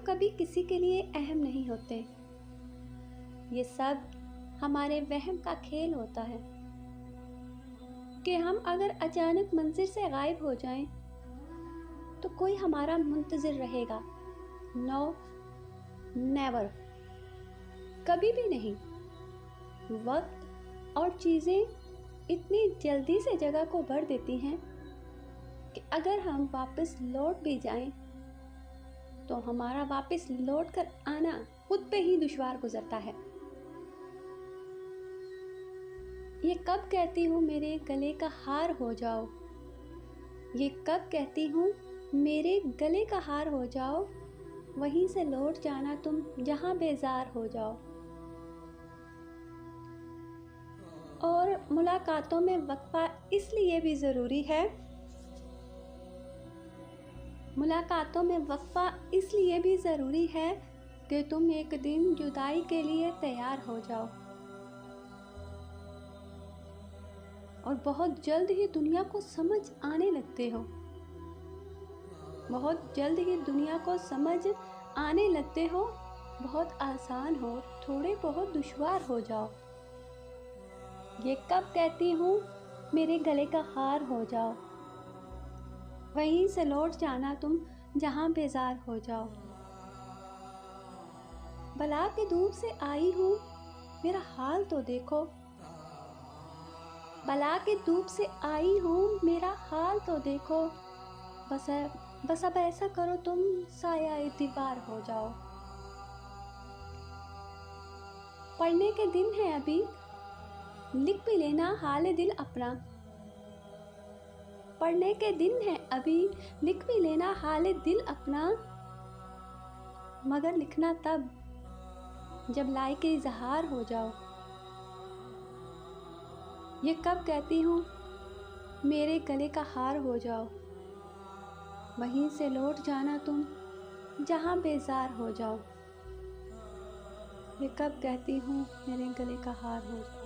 कभी किसी के लिए अहम नहीं होते। ये सब हमारे वहम का खेल होता है कि हम अगर अचानक मंजिल से गायब हो जाएं तो कोई हमारा मुंतज़िर रहेगा। नो, नेवर, कभी भी नहीं। वक्त और चीज़ें इतनी जल्दी से जगह को भर देती हैं कि अगर हम वापस लौट भी जाएं तो हमारा वापस लौट कर आना खुद पे ही दुश्वार गुजरता है। ये कब कहती हूँ मेरे गले का हार हो जाओ, ये कब कहती हूँ मेरे गले का हार हो जाओ, वहीं से लौट जाना तुम जहाँ बेजार हो जाओ। और मुलाकातों में वक्फा इसलिए भी ज़रूरी है, मुलाकातों में वक्फा इसलिए भी ज़रूरी है कि तुम एक दिन जुदाई के लिए तैयार हो जाओ। और बहुत जल्द ही दुनिया को समझ आने लगते हो, बहुत जल्द ही दुनिया को समझ आने लगते हो। बहुत आसान हो, थोड़े बहुत दुश्वार हो जाओ। ये कब कहती हूँ मेरे गले का हार हो जाओ, वहीं से लौट जाना तुम जहाँ बेजार हो जाओ। बला के धूप से आई हूँ, मेरा हाल तो देखो, बला के धूप से आई हूँ, मेरा हाल तो देखो। बस अब ऐसा करो तुम साया दीवार हो जाओ। पढ़ने के दिन है अभी, लिख भी लेना हाल दिल अपना। पढ़ने के दिन है अभी, लिख भी लेना हाल दिल अपना। मगर लिखना तब जब लायक इज़हार हो जाओ। ये कब कहती हूँ मेरे गले का हार हो जाओ, वहीं से लौट जाना तुम जहाँ बेजार हो जाओ। ये कब कहती हूँ मेरे गले का हार हो जाओ।